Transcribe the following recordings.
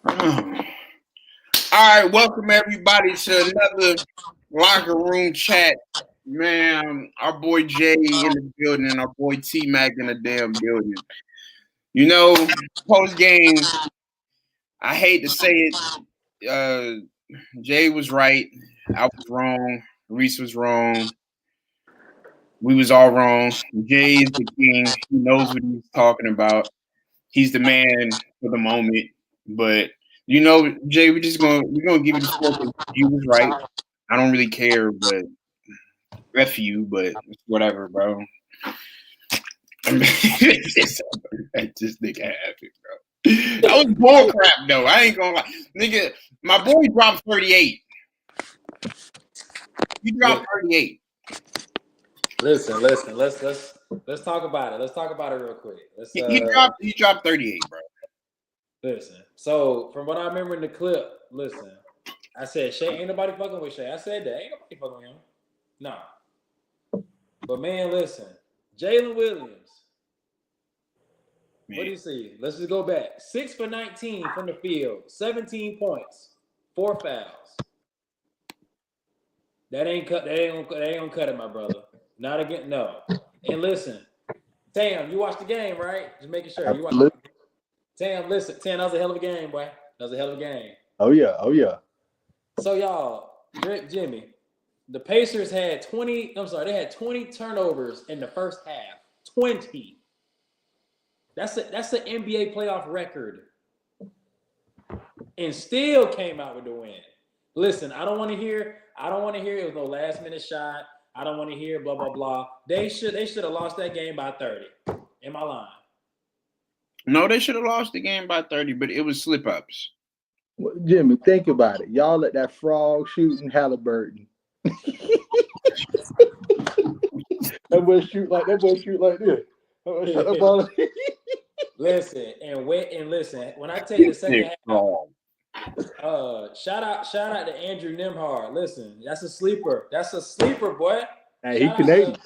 All right, welcome everybody to another locker room chat. Man, our boy Jay in the building and our boy T Mac in the damn building. You know, post game, I hate to say it. Jay was right. I was wrong. Reese was wrong. We was all wrong. Jay is the king. He knows what he's talking about. He's the man for the moment. But Jay, we're gonna give you the score because you was right. I don't really care, but F you, but whatever, bro. I mean, this nigga happy, bro. That was bull crap, though. I ain't gonna lie, nigga. My boy dropped 38. He dropped 38. Listen. Let's talk about it. Let's talk about it real quick. He dropped 38, bro. Listen. So from what I remember in the clip, listen, I said Shea ain't nobody fucking with Shea. I said that ain't nobody fucking with him. No. But man, listen, Jalen Williams. Man. What do you see? Let's just go back. 6 for 19 from the field, 17 points, 4 fouls. That ain't gonna cut it, my brother. Not again, no. And listen, Tam, you watched the game, right? Just making sure you watched. Tam, listen, Tam, that was a hell of a game, boy. That was a hell of a game. Oh yeah. So y'all, Jimmy, the Pacers had 20. They had 20 turnovers in the first half. 20. That's an NBA playoff record, and still came out with the win. Listen, I don't want to hear it was no last minute shot. I don't want to hear blah blah blah. They should have lost that game by 30. Am I lying? No, they should have lost the game by 30, but it was slip ups. Well, Jimmy, think about it. Y'all let that frog shooting Halliburton. That boy shoot like this. Listen, when I tell you the second half, shout out to Andrew Nembhard. Listen, that's a sleeper. That's a sleeper, boy. Hey, he Canadian.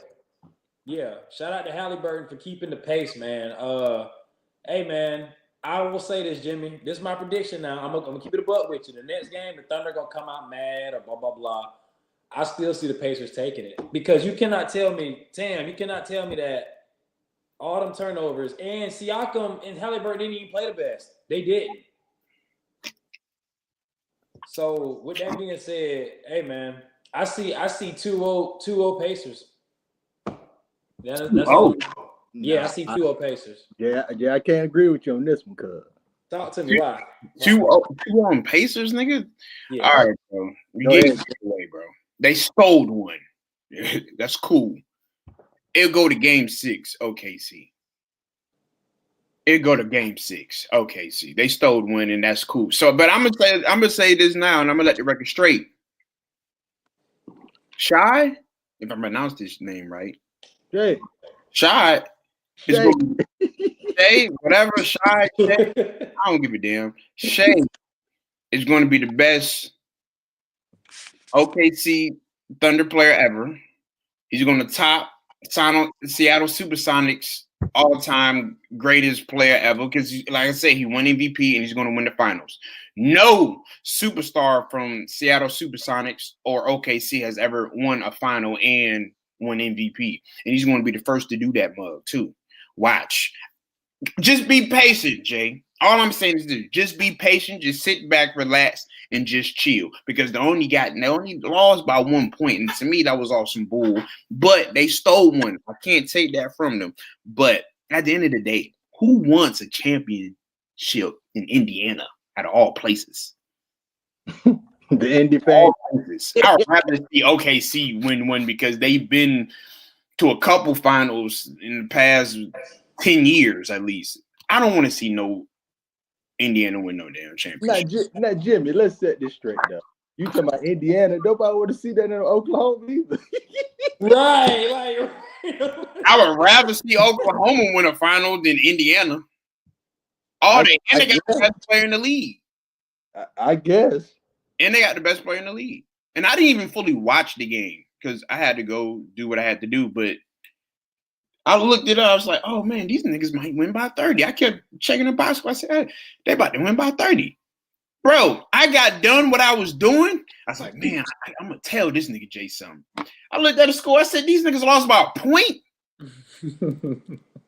Shout out to Halliburton for keeping the pace, man. Hey, man, I will say this, Jimmy. This is my prediction now. I'm gonna keep it a buck with you. The next game, the Thunder gonna come out mad or blah blah blah. I still see the Pacers taking it because you cannot tell me, Tam, that all them turnovers and Siakam and Halliburton didn't even play the best. They didn't. So with that being said, hey man, I see 2-0 Pacers. That's I see 2-0 Pacers. Yeah, I can't agree with you on this one, cuz. Talk to me, why? 2-0 on Pacers, nigga? Yeah. All right, bro. We gave it away, bro. They stole one. That's cool. It'll go to game 6, OKC. OKC. They stole one, and that's cool. So, but I'm gonna say this now, and I'm gonna let the record straight. Shy, if I pronounce this name right, Shy is going to Shay, whatever Shy. Shay, I don't give a damn. Shay is going to be the best OKC Thunder player ever. He's going to top Seattle Supersonics all-time greatest player ever because, like I said, he won MVP and he's going to win the finals. No superstar from Seattle Supersonics or OKC has ever won a final and won MVP. And he's going to be the first to do that mug, too. Watch. Just be patient, Jay. All I'm saying is this. Just be patient. Just sit back, relax, and just chill. Because they only lost by 1 point. And to me, that was all some bull. But they stole one. I can't take that from them. But at the end of the day, who wants a championship in Indiana out of all places? The Indy fans. I would rather see OKC win one because they've been to a couple finals in the past 10 years at least. I don't want to see no Indiana win no damn championship. Now, Jimmy, let's set this straight now. You talking about Indiana? Nobody want to see that in Oklahoma either. Right. I would rather see Oklahoma win a final than Indiana. They got the best player in the league. I guess. And they got the best player in the league. And I didn't even fully watch the game because I had to go do what I had to do. But I looked it up. I was like, oh, man, these niggas might win by 30. I kept checking the box. I said, hey, they about to win by 30. Bro, I got done what I was doing. I was like, man, I'm gonna tell this nigga Jay something. I looked at the score. I said, these niggas lost by a point.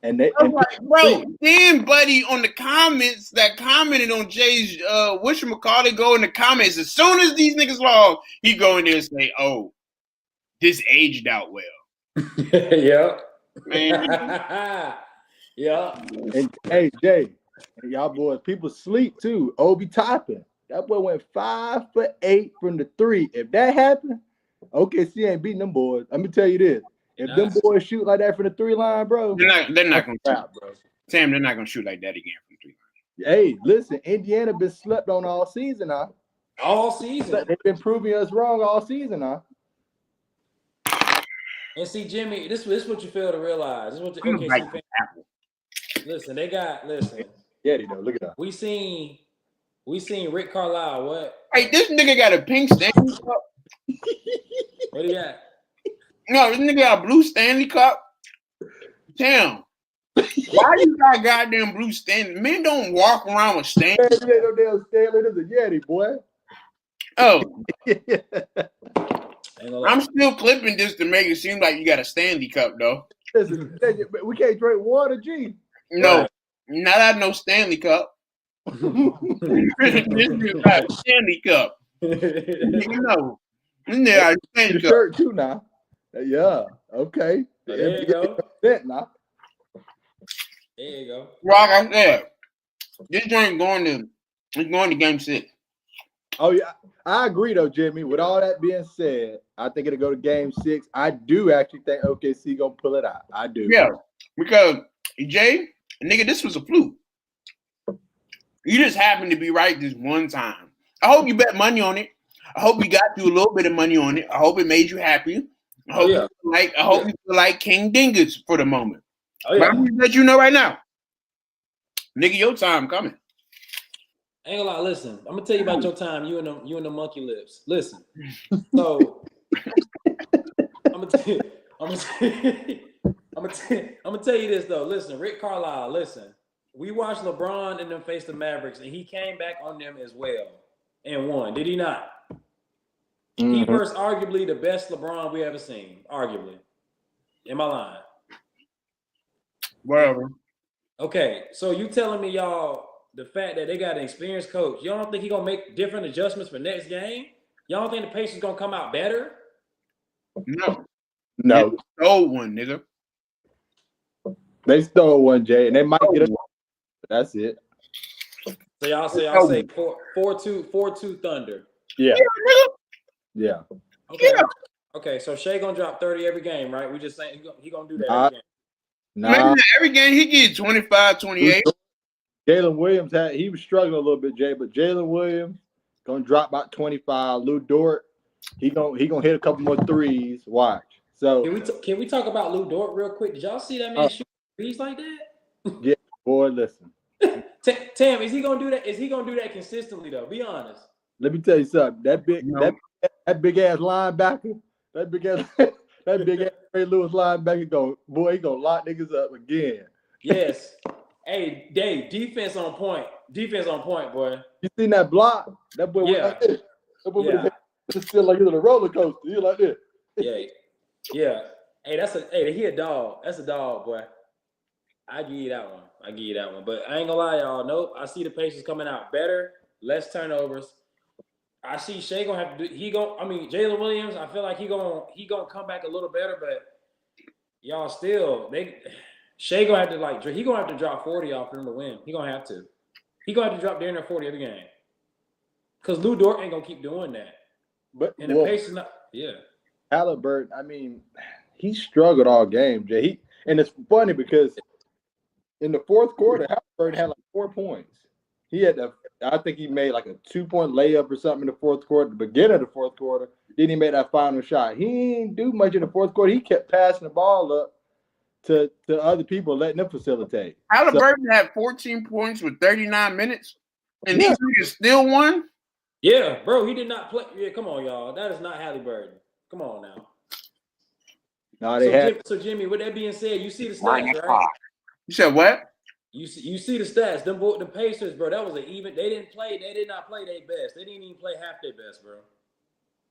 And they, I was like, bro, then buddy on the comments that commented on Jay's whatchamacallit, they go in the comments. As soon as these niggas lost, he go in there and say, oh, this aged out well. Yeah. Man. Yeah. And hey, Jay, and y'all boys, people sleep too. Obi Toppin. That boy went 5 for 8 from the 3. If that happened, OKC ain't beating them boys. Let me tell you this. If them boys shoot like that from the 3 line, bro, they're not gonna shoot, bro. Sam, they're not gonna shoot like that again from 3 line. Hey, listen, Indiana been slept on all season now. All season. They've been proving us wrong all season now. And see, Jimmy, this is what you fail to realize. This is what the OKC fans. Listen, listen. Yeah, they know. Look at that. We seen Rick Carlisle. What? Hey, this nigga got a pink Stanley Cup. What do you got? No, this nigga got a blue Stanley Cup. Damn. Why you got goddamn blue Stanley? Men don't walk around with Stanley. Hey, ain't no damn Stanley. This is a Yeti, boy. Oh. I'm still clipping this to make it seem like you got a Stanley Cup, though. Listen, we can't drink water, G. No, not out no Stanley Cup. This is not a Stanley Cup. You know, yeah, Stanley Cup. Shirt too now. Yeah, okay. There you go. Now. There you go. Like I said, this joint going to Game 6. Oh yeah, I agree though, Jimmy. With all that being said, I think it'll go to Game 6. I do actually think OKC gonna pull it out. I do. Yeah, because Jay, nigga, this was a fluke. You just happened to be right this one time. I hope you bet money on it. I hope you got you a little bit of money on it. I hope it made you happy. I hope you feel like King Dingus for the moment. Oh, yeah. But I'm gonna let you know right now, nigga, your time coming. Ain't gonna lie, listen. I'm gonna tell you about your time. You and the monkey lips. Listen. So I'm gonna tell you this though. Listen, Rick Carlisle. Listen, we watched LeBron and them face the Mavericks, and he came back on them as well and won. Did he not? Mm-hmm. He was arguably the best LeBron we ever seen. Arguably. Am I lying? Whatever. Okay, so you telling me y'all the fact that they got an experienced coach, y'all don't think he gonna make different adjustments for next game? Y'all don't think the Pacers gonna come out better? No. They stole one, nigga. They stole one, Jay, and they might get a. That's it. So y'all say 4-2 Thunder. Yeah. Yeah. Okay. Yeah. Okay. So Shea gonna drop 30 every game, right? We just saying he gonna do that every game. Nah. Every game he gets 25, 28. Jalen Williams he was struggling a little bit, Jay, but Jalen Williams gonna drop about 25. Lou Dort, he gonna hit a couple more threes. Watch. So can we talk about Lou Dort real quick? Did y'all see that man shoot threes like that? Yeah, boy, listen. Tam, is he gonna do that? Is he gonna do that consistently though? Be honest. Let me tell you something. That big ass linebacker, that big ass Ray Lewis linebacker he gonna lock niggas up again. Yes. Hey, Dave, defense on point. Defense on point, boy. You seen that block? That boy went like this. That boy just feel like he's on a roller coaster. He like this. Yeah. Hey, he a dog. That's a dog, boy. I give you that one. But I ain't gonna lie, y'all. Nope. I see the Pacers coming out better, less turnovers. I see Shea gonna have to do. Jalen Williams. I feel like he gonna come back a little better, but y'all still Shea gonna have to he gonna have to drop 40 off for him to win. He gonna have to. He gonna have to drop down there 40 every game. Cause Lou Dort ain't gonna keep doing that. But the Pacers not. Yeah. Halliburton. He struggled all game, Jay. And it's funny because in the fourth quarter, Halliburton had like 4 points. I think he made like a 2-point layup or something in the fourth quarter, the beginning of the fourth quarter. Then he made that final shot. He didn't do much in the fourth quarter. He kept passing the ball up to other people, letting them facilitate. Halliburton had 14 points with 39 minutes, and these niggas still won? Yeah, bro, he did not play. Yeah, come on, y'all. That is not Halliburton. Come on now. No, So Jimmy, with that being said, you see the stats, right? You said what? You see the stats. The Pacers, bro. That was an even. They did not play their best. They didn't even play half their best, bro.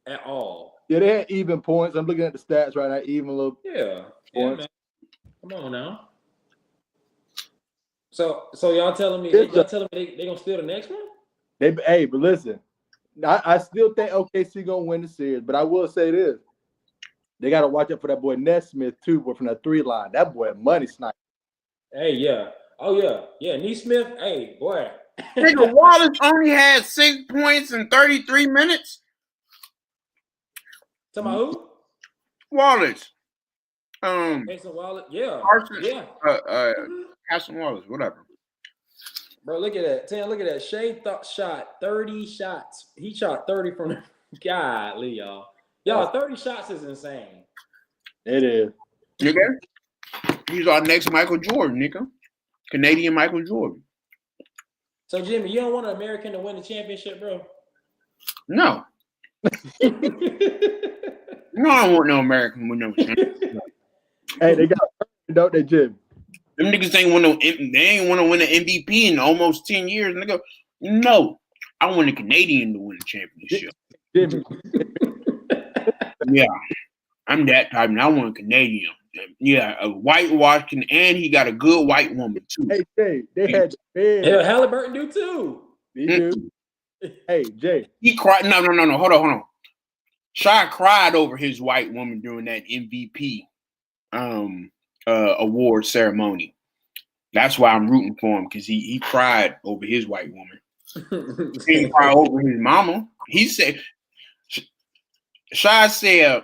At all. Yeah, they had even points. I'm looking at the stats right now. Even little. Yeah, points. man. Come on now. So y'all telling me they gonna steal the next one? But listen, I still think OKC gonna win the series. But I will say this: they got to watch out for that boy Nesmith too, boy, from that 3 line. That boy money sniper. Hey, yeah. Oh yeah. Nesmith. Hey, boy. Nigga, Wallace only had 6 points in 33 minutes. Talking about who? Wallace. Mason Wallace. Yeah. Carson. Yeah. Carson Wallace, whatever. Bro, look at that. Tan, look at that. Shea shot 30 shots. He shot 30 from the godly, y'all. Y'all, 30 shots is insane. It is. Nigga, he's our next Michael Jordan, nigga. Canadian Michael Jordan. So, Jimmy, you don't want an American to win the championship, bro? No. No, I don't want no American to win no championship. Hey, they got don't they, Jim? Them niggas ain't want to win an MVP in almost 10 years. Nigga, no. I want a Canadian to win the championship. Jimmy. Yeah. I'm that type, and I want a Canadian. Yeah, a whitewash and he got a good white woman too. Hey, Jay, they had Yeah, Halliburton do too. They do. Hey, Jay. He cried. No. Hold on. Shy cried over his white woman during that MVP award ceremony. That's why I'm rooting for him, because he cried over his white woman. He didn't cry over his mama. He said, Shy said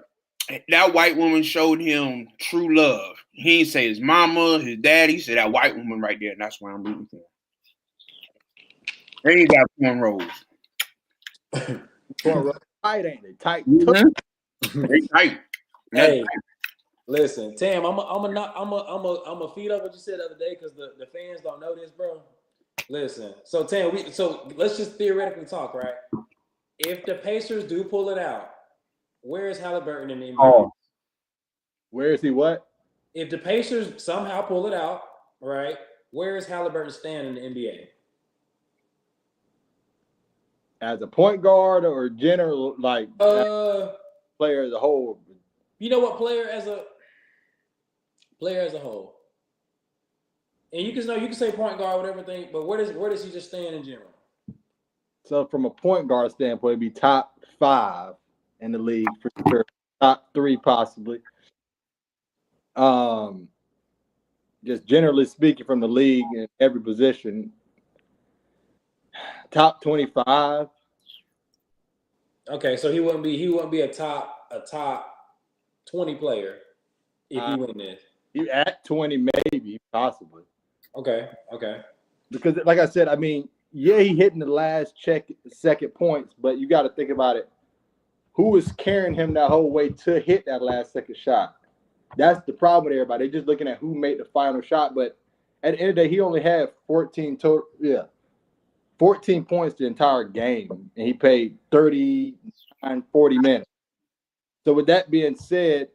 that white woman showed him true love. He didn't say his mama, his daddy. He said that white woman right there, and that's why I'm rooting for him. And he got cornrows. Cornrows tight, ain't they? Tight. Mm-hmm. They tight. Hey, listen, Tam, I'm a feed up what you said the other day, because the fans don't know this, bro. Listen, so Tam, let's just theoretically talk, right? If the Pacers do pull it out, where is Halliburton in the NBA? Oh. Where is he? What? If the Pacers somehow pull it out, right? Where is Halliburton stand in the NBA? As a point guard or general, like player as a whole? You know what? Player as a whole. And you can say point guard, whatever thing, but where does he just stand in general? So from a point guard standpoint, it'd be top 5 in the league for sure. Top 3 possibly. Just generally speaking, from the league in every position, top 25. Okay, so he wouldn't be a top 20 player if he win this. He at 20, maybe, possibly. Okay. Because, like I said, I mean, yeah, he hitting the last second points, but you got to think about it. Who was carrying him that whole way to hit that last second shot? That's the problem with everybody. They're just looking at who made the final shot. But at the end of the day, he only had 14 total. Yeah, 14 points the entire game, and he played 40 minutes. So with that being said,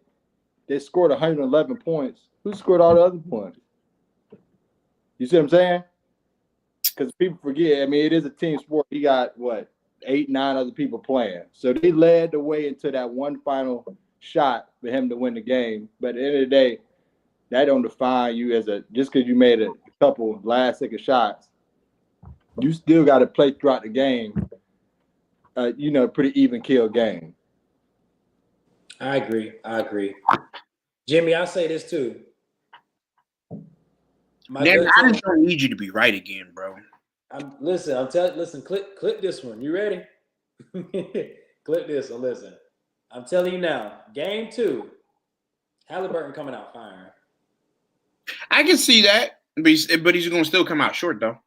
they scored 111 points. Who scored all the other points? You see what I'm saying? Because people forget. I mean, it is a team sport. He got, 8, 9 other people playing. So they led the way into that one final shot for him to win the game. But at the end of the day, that don't define you just because you made a couple last second shots. You still got to play throughout the game. Pretty even kill game. I agree. Jimmy, I say this too. I just don't need you to be right again, bro. Listen, clip this one. You ready? Clip this one. Listen. I'm telling you now, game 2, Halliburton coming out firing. I can see that, but he's going to still come out short, though.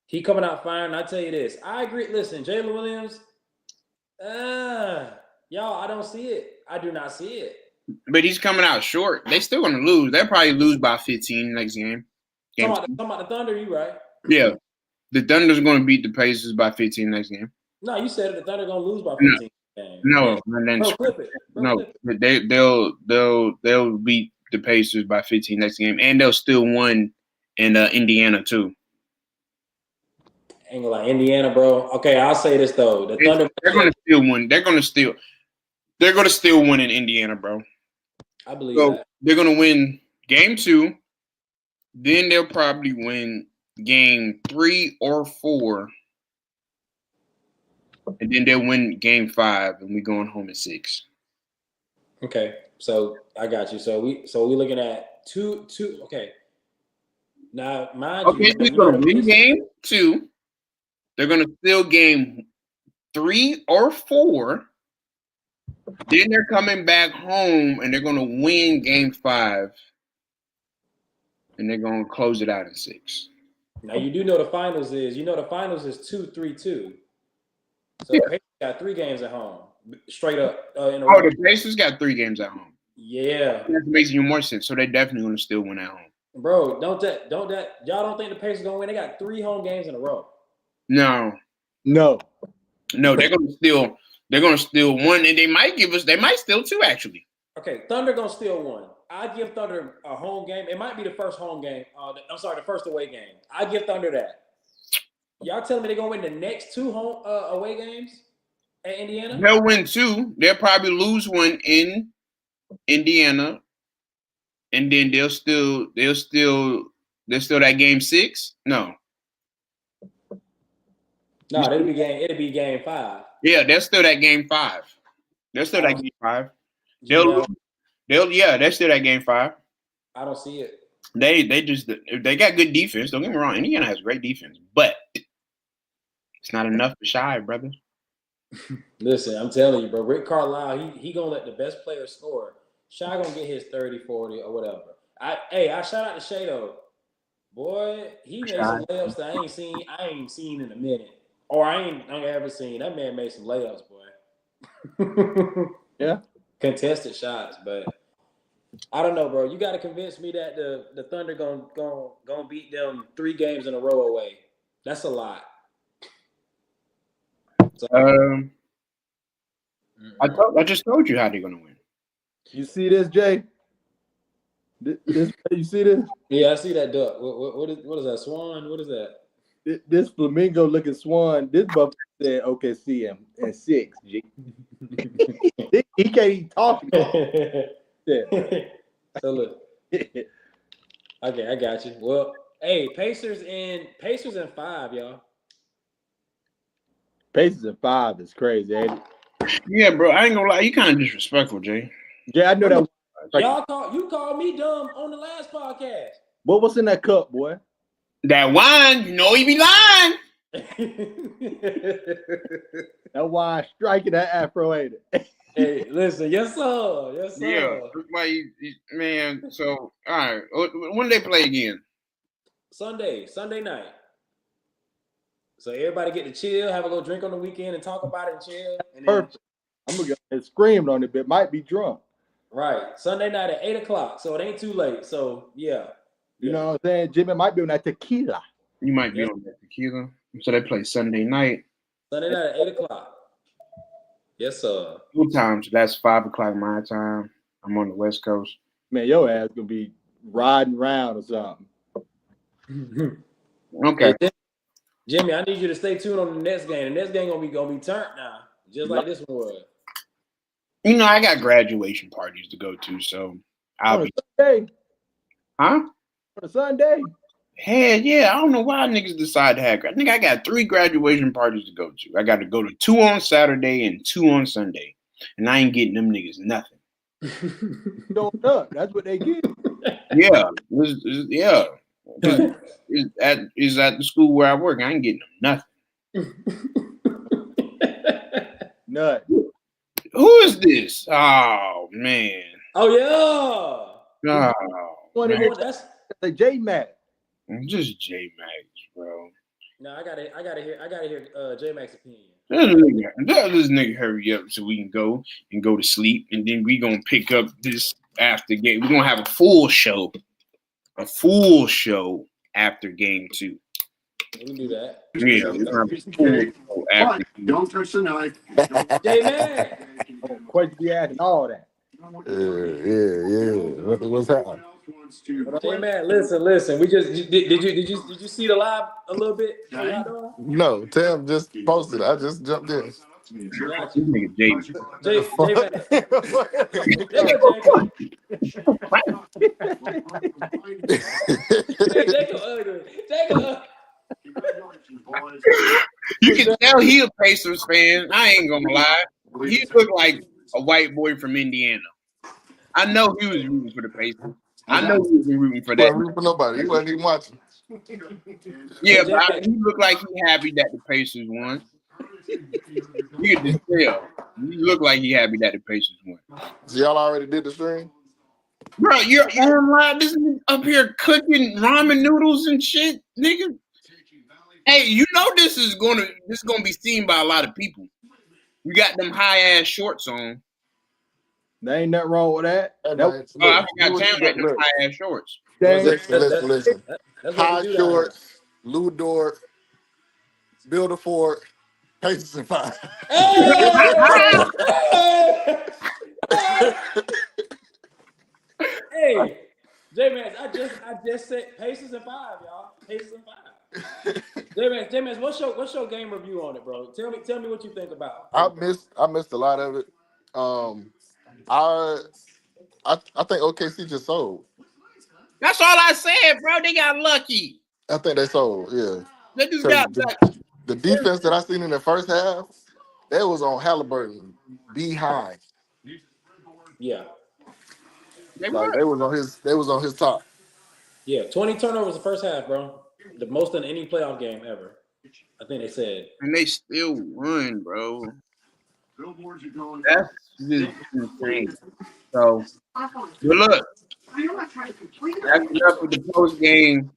He coming out firing. I tell you this. I agree. Listen, Jalen Williams, y'all, I don't see it. I do not see it. But he's coming out short. They still going to lose. They'll probably lose by 15 next game. Talking about the Thunder, you right? Yeah. The Thunder's going to beat the Pacers by 15 next game. No, you said the Thunder going to lose by 15. No, clip it. They'll beat the Pacers by 15 next game, and they'll still win and Indiana too. Ain't gonna lie, Indiana, bro. Okay, I'll say this though. The Thunder. They're gonna still win. They're gonna still win in Indiana, bro. I believe So that. they're gonna win game 2. Then they'll probably win game 3 or 4. And then they'll win game 5, and we going home at 6. Okay, so I got you. So we looking at two. Okay. Now, mind Okay, you, so he's gonna win game 2. They're gonna steal game 3 or 4. Then they're coming back home and they're gonna win game 5. And they're gonna close it out in 6. Now you do know the finals is 2-3-2. So Yeah. Pacers got 3 games at home, straight up in a Oh, row. the Pacers got 3 games at home. Yeah, That makes even more sense. So they're definitely gonna still win at home. bro. Don't y'all don't think the Pacers gonna win? They got 3 home games in a row. No. They're gonna steal 1, and they might steal 2 actually. Okay, Thunder gonna steal 1. I give Thunder a home game. It might be the first home game. The first away game. I give Thunder that. Y'all telling me they're gonna win the next 2 home away games at Indiana? They'll win 2. They'll probably lose 1 in Indiana, and then they'll still that game 6. No, it'll be game 5. yeah, they'll still that game 5. They'll still that game 5. They'll still that game 5. I don't see it. They got good defense. Don't get me wrong, Indiana has great defense, but it's not enough for Shy, brother. Listen, I'm telling you, bro. Rick Carlisle, he gonna let the best player score. Shy gonna get his 30, 40, or whatever. I shout out to Shay though. Boy, he made some layups that I ain't seen in a minute. Or I ain't ever seen. That man made some layups, boy. Yeah. Contested shots, but I don't know, bro. You got to convince me that the Thunder gonna beat them 3 games in a row away. That's a lot. So, I just told you how they're gonna win. You see this, Jay? This you see this? yeah, I see that duck. What is that? Swan? What is that? This flamingo looking swan. This buff said, "Okay, see him at 6." G. He can't even talk. So look. Okay, I got you. Well, hey, Pacers in 5, y'all. Pacers in 5 is crazy, ain't it? Yeah, bro. I ain't gonna lie. You kind of disrespectful, Jay. Yeah, I know that. You called me dumb on the last podcast. What's in that cup, boy? That wine, you know he be lying. That wine striking that afro, ain't it? Hey, listen, yes sir. Yeah, that's why man. So, all right, when do they play again? Sunday night. So everybody get to chill, have a little drink on the weekend, and talk about it and chill. And then, Perfect. I'm gonna get screamed on it, but might be drunk. right, Sunday night at 8:00, so it ain't too late. So yeah. You know what I'm saying? Jimmy might be on that tequila. You might be on that tequila. So they play Sunday night. Sunday night at 8:00. Yes, sir. 2 times. That's 5 o'clock my time. I'm on the West Coast. Man, your ass gonna be riding around or something. Okay. Hey, Jimmy, I need you to stay tuned on the next game. The next game gonna be turned now, just like this one was. You know, I got graduation parties to go to, so I'll be. Sunday. Huh? On a Sunday. Hell yeah. I don't know why niggas decide to have. I think I got 3 graduation parties to go to. I got to go to 2 on Saturday and 2 on Sunday. And I ain't getting them niggas nothing. Don't duck. That's what they get. Yeah. Yeah. It's at the school where I work. I ain't getting them nothing. Nothing. Who is this? Oh, man. Oh yeah. Oh, Man. That's Like J Mac. just J Max, bro. no. I gotta hear J Mac's opinion. Let this nigga hurry up so we can go to sleep, and then we gonna pick up this after game. We're gonna have a full show after game 2. We can do that. Yeah, we're gonna have a full show after. Don't touch the knife. J Mac. Question be asking all that. Yeah. What's happening? Hey man, listen. We just did you see the live a little bit? No, Tim just posted. I just jumped in. Got This you. nigga James. J man. There go Jacob. Jacob ugly. You can tell he a Pacers fan. I ain't gonna lie. He looked like a white boy from Indiana. I know he was rooting for the Pacers. I know he was rooting for He wasn't that. rooting for nobody. He wasn't even watching. Yeah, but he looked like he happy that the Pacers won. You can just tell. He looked like he happy that the Pacers won. So y'all already did the stream? Bro, you're online. This nigga up here cooking ramen noodles and shit, nigga. Hey, you know this is gonna be seen by a lot of people. You got them high ass shorts on. There ain't nothing wrong with that. Hey, Nope. man, Oh, I look, forgot look, Tam got them look. high ass shorts. Listen. That's what High we do. shorts, Lou Dort, Builder Ford, Pacers and 5. Hey, J-Man, I just said Pacers and 5, y'all. Pacers and 5. J-Man, what's your game review on it, bro? Tell me what you think about. I missed a lot of it. I think OKC just sold. That's all I said, bro. They got lucky. I think they sold, yeah. They just got lucky. The defense that I seen in the first half, that was on Halliburton behind. Yeah. They Like were. they was on his top. Yeah, 20 turnovers the first half, bro. The most in any playoff game ever. I think they said. And they still won, bro. That's just insane. So, but look, that's enough of the post game.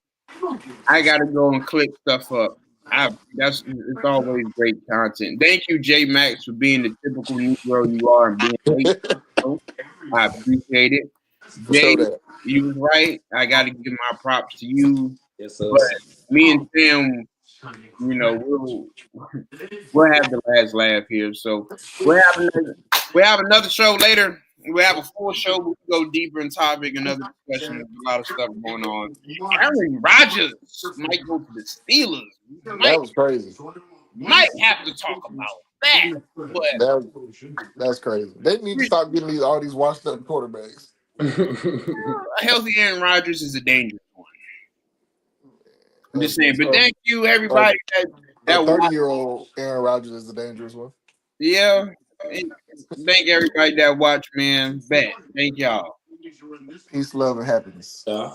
I gotta go and click stuff up. It's always great content. Thank you, J Max, for being the typical Negro you are and being late. I appreciate it. Jay, you was right. I gotta give my props to you. Yes, sir. But me and Tim, you know, we'll have the last laugh here. So we'll have another show later. We'll have a full show. We'll go deeper in topic, another discussion. There's a lot of stuff going on. Aaron Rodgers might go to the Steelers. That was crazy. Might have to talk about that. But that's crazy. They need to stop getting all these washed up quarterbacks. A healthy Aaron Rodgers is a dangerous one. I'm just saying. But thank you, everybody. That 30-year-old Aaron Rodgers is a dangerous one. Yeah. Thank everybody that watched, man. Bet. Thank y'all. Peace, love, and happiness. Yeah.